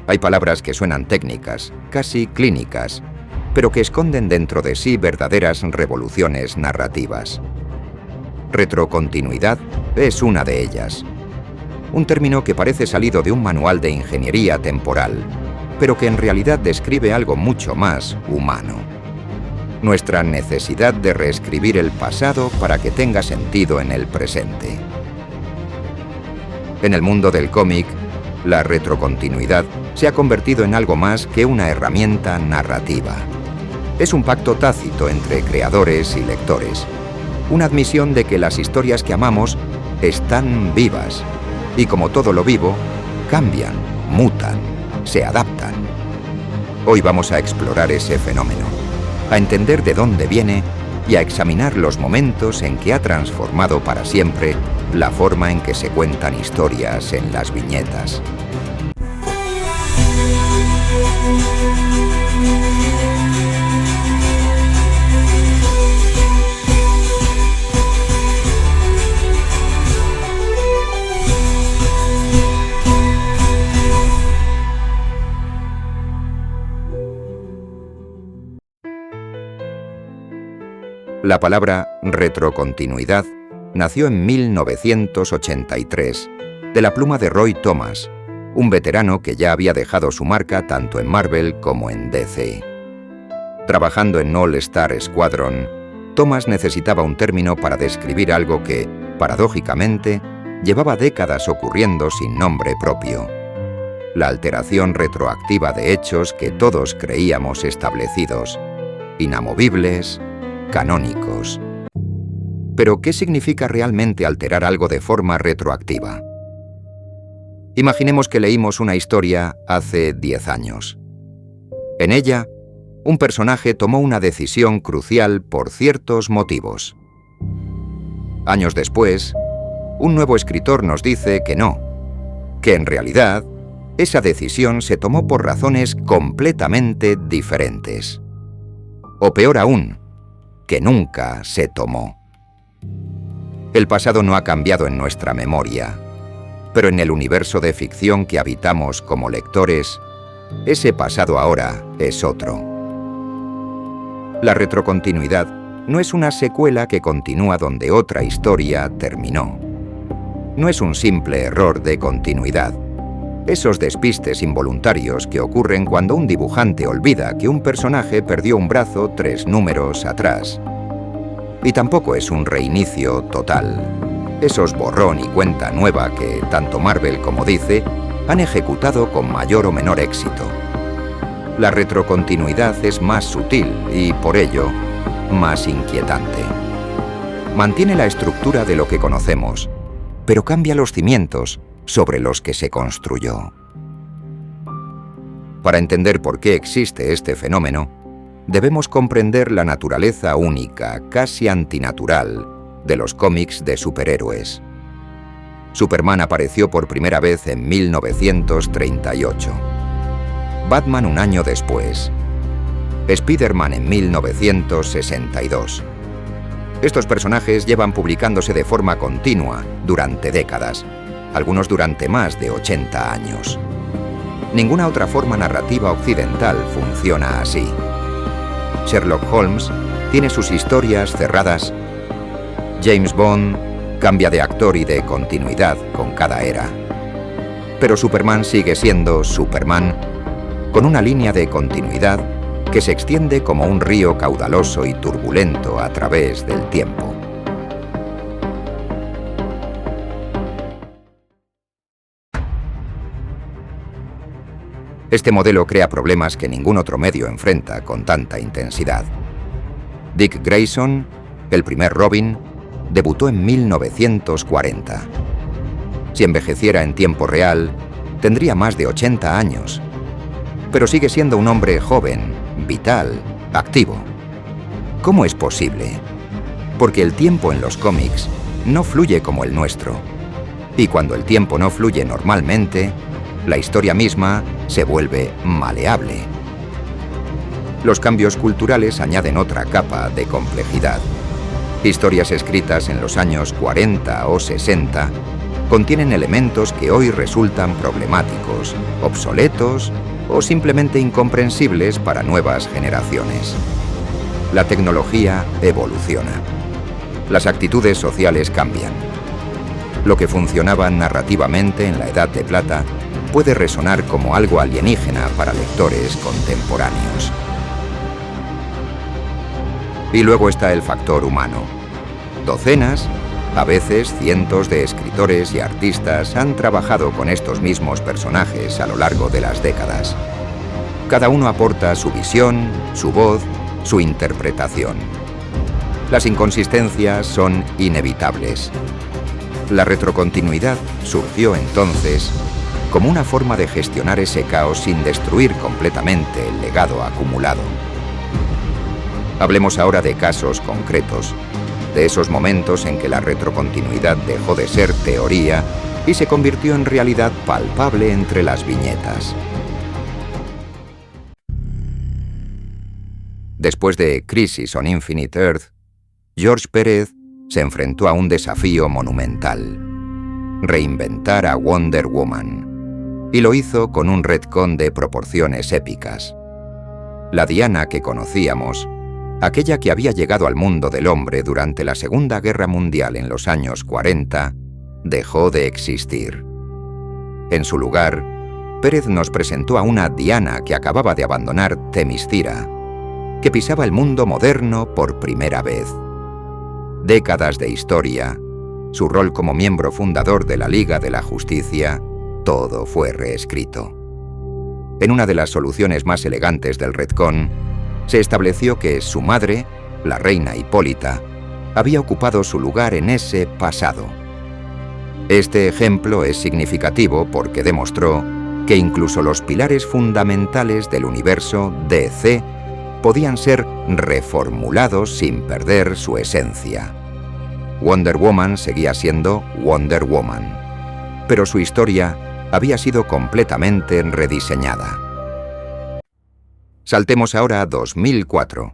Hay palabras que suenan técnicas, casi clínicas, pero que esconden dentro de sí verdaderas revoluciones narrativas. Retrocontinuidad es una de ellas. Un término que parece salido de un manual de ingeniería temporal, pero que en realidad describe algo mucho más humano. Nuestra necesidad de reescribir el pasado para que tenga sentido en el presente. En el mundo del cómic, la retrocontinuidad se ha convertido en algo más que una herramienta narrativa. Es un pacto tácito entre creadores y lectores. Una admisión de que las historias que amamos están vivas y, como todo lo vivo, cambian, mutan, se adaptan. Hoy vamos a explorar ese fenómeno, a entender de dónde viene y a examinar los momentos en que ha transformado para siempre la forma en que se cuentan historias en las viñetas. La palabra retrocontinuidad nació en 1983, de la pluma de Roy Thomas, un veterano que ya había dejado su marca tanto en Marvel como en DC. Trabajando en All Star Squadron, Thomas necesitaba un término para describir algo que, paradójicamente, llevaba décadas ocurriendo sin nombre propio: la alteración retroactiva de hechos que todos creíamos establecidos, inamovibles, canónicos. Pero, ¿qué significa realmente alterar algo de forma retroactiva? Imaginemos que leímos una historia hace 10 años. En ella, un personaje tomó una decisión crucial por ciertos motivos. Años después, un nuevo escritor nos dice que no, que en realidad, esa decisión se tomó por razones completamente diferentes. O peor aún, que nunca se tomó. El pasado no ha cambiado en nuestra memoria, pero en el universo de ficción que habitamos como lectores, ese pasado ahora es otro. La retrocontinuidad no es una secuela que continúa donde otra historia terminó. No es un simple error de continuidad. Esos despistes involuntarios que ocurren cuando un dibujante olvida que un personaje perdió un brazo 3 números atrás. Y tampoco es un reinicio total. Esos borrón y cuenta nueva que tanto Marvel como DC han ejecutado con mayor o menor éxito. La retrocontinuidad es más sutil y, por ello, más inquietante. Mantiene la estructura de lo que conocemos, pero cambia los cimientos sobre los que se construyó. Para entender por qué existe este fenómeno, debemos comprender la naturaleza única, casi antinatural, de los cómics de superhéroes. Superman apareció por primera vez en 1938. Batman un año después. Spider-Man en 1962. Estos personajes llevan publicándose de forma continua durante décadas, algunos durante más de 80 años. Ninguna otra forma narrativa occidental funciona así. Sherlock Holmes tiene sus historias cerradas. James Bond cambia de actor y de continuidad con cada era. Pero Superman sigue siendo Superman, con una línea de continuidad que se extiende como un río caudaloso y turbulento a través del tiempo. Este modelo crea problemas que ningún otro medio enfrenta con tanta intensidad. Dick Grayson, el primer Robin, debutó en 1940. Si envejeciera en tiempo real, tendría más de 80 años. Pero sigue siendo un hombre joven, vital, activo. ¿Cómo es posible? Porque el tiempo en los cómics no fluye como el nuestro. Y cuando el tiempo no fluye normalmente, la historia misma se vuelve maleable. Los cambios culturales añaden otra capa de complejidad. Historias escritas en los años 40 o 60 contienen elementos que hoy resultan problemáticos, obsoletos o simplemente incomprensibles para nuevas generaciones. La tecnología evoluciona. Las actitudes sociales cambian. Lo que funcionaba narrativamente en la Edad de Plata puede resonar como algo alienígena para lectores contemporáneos. Y luego está el factor humano. Docenas, a veces cientos de escritores y artistas han trabajado con estos mismos personajes a lo largo de las décadas. Cada uno aporta su visión, su voz, su interpretación. Las inconsistencias son inevitables. La retrocontinuidad surgió entonces como una forma de gestionar ese caos sin destruir completamente el legado acumulado. Hablemos ahora de casos concretos, de esos momentos en que la retrocontinuidad dejó de ser teoría y se convirtió en realidad palpable entre las viñetas. Después de Crisis on Infinite Earth, George Pérez se enfrentó a un desafío monumental: reinventar a Wonder Woman. Y lo hizo con un retcon de proporciones épicas. La Diana que conocíamos, aquella que había llegado al mundo del hombre durante la Segunda Guerra Mundial en los años 40, dejó de existir. En su lugar, Pérez nos presentó a una Diana que acababa de abandonar Themyscira, que pisaba el mundo moderno por primera vez. Décadas de historia, su rol como miembro fundador de la Liga de la Justicia, todo fue reescrito. En una de las soluciones más elegantes del retcon, se estableció que su madre, la reina Hipólita, había ocupado su lugar en ese pasado. Este ejemplo es significativo porque demostró que incluso los pilares fundamentales del universo DC podían ser reformulados sin perder su esencia. Wonder Woman seguía siendo Wonder Woman, pero su historia había sido completamente rediseñada. Saltemos ahora a 2004,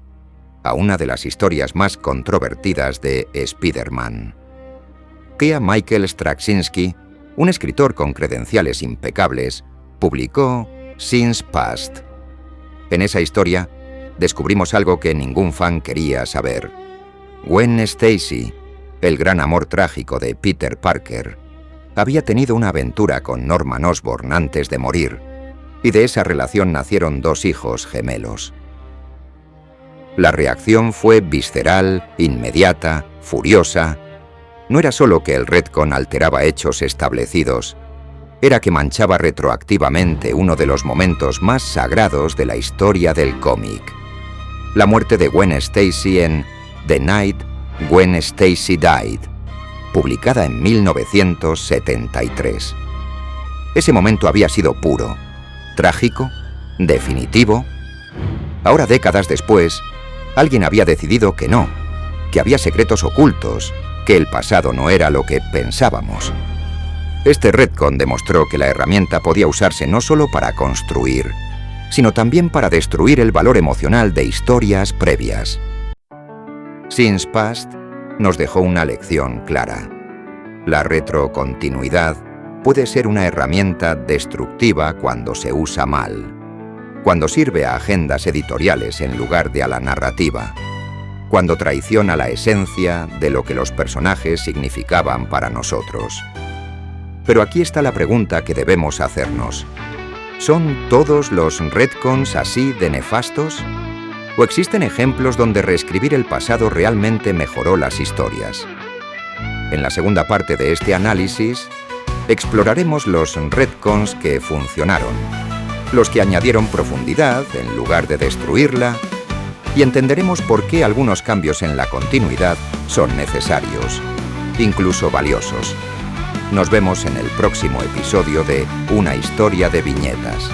a una de las historias más controvertidas de Spider-Man. Kia Michael Straczynski, un escritor con credenciales impecables, publicó Since Past. En esa historia, descubrimos algo que ningún fan quería saber. Gwen Stacy, el gran amor trágico de Peter Parker, había tenido una aventura con Norman Osborn antes de morir, y de esa relación nacieron 2 hijos gemelos. La reacción fue visceral, inmediata, furiosa. No era solo que el retcon alteraba hechos establecidos, era que manchaba retroactivamente uno de los momentos más sagrados de la historia del cómic: la muerte de Gwen Stacy en The Night Gwen Stacy Died, publicada en 1973. Ese momento había sido puro, trágico, definitivo. Ahora, décadas después, alguien había decidido que no, que había secretos ocultos, que el pasado no era lo que pensábamos. Este retcon demostró que la herramienta podía usarse no solo para construir, sino también para destruir el valor emocional de historias previas. Since Past nos dejó una lección clara. La retrocontinuidad puede ser una herramienta destructiva cuando se usa mal, cuando sirve a agendas editoriales en lugar de a la narrativa, cuando traiciona la esencia de lo que los personajes significaban para nosotros. Pero aquí está la pregunta que debemos hacernos. ¿Son todos los retcons así de nefastos? ¿O existen ejemplos donde reescribir el pasado realmente mejoró las historias? En la segunda parte de este análisis, exploraremos los retcons que funcionaron, los que añadieron profundidad en lugar de destruirla, y entenderemos por qué algunos cambios en la continuidad son necesarios, incluso valiosos. Nos vemos en el próximo episodio de Una historia de viñetas.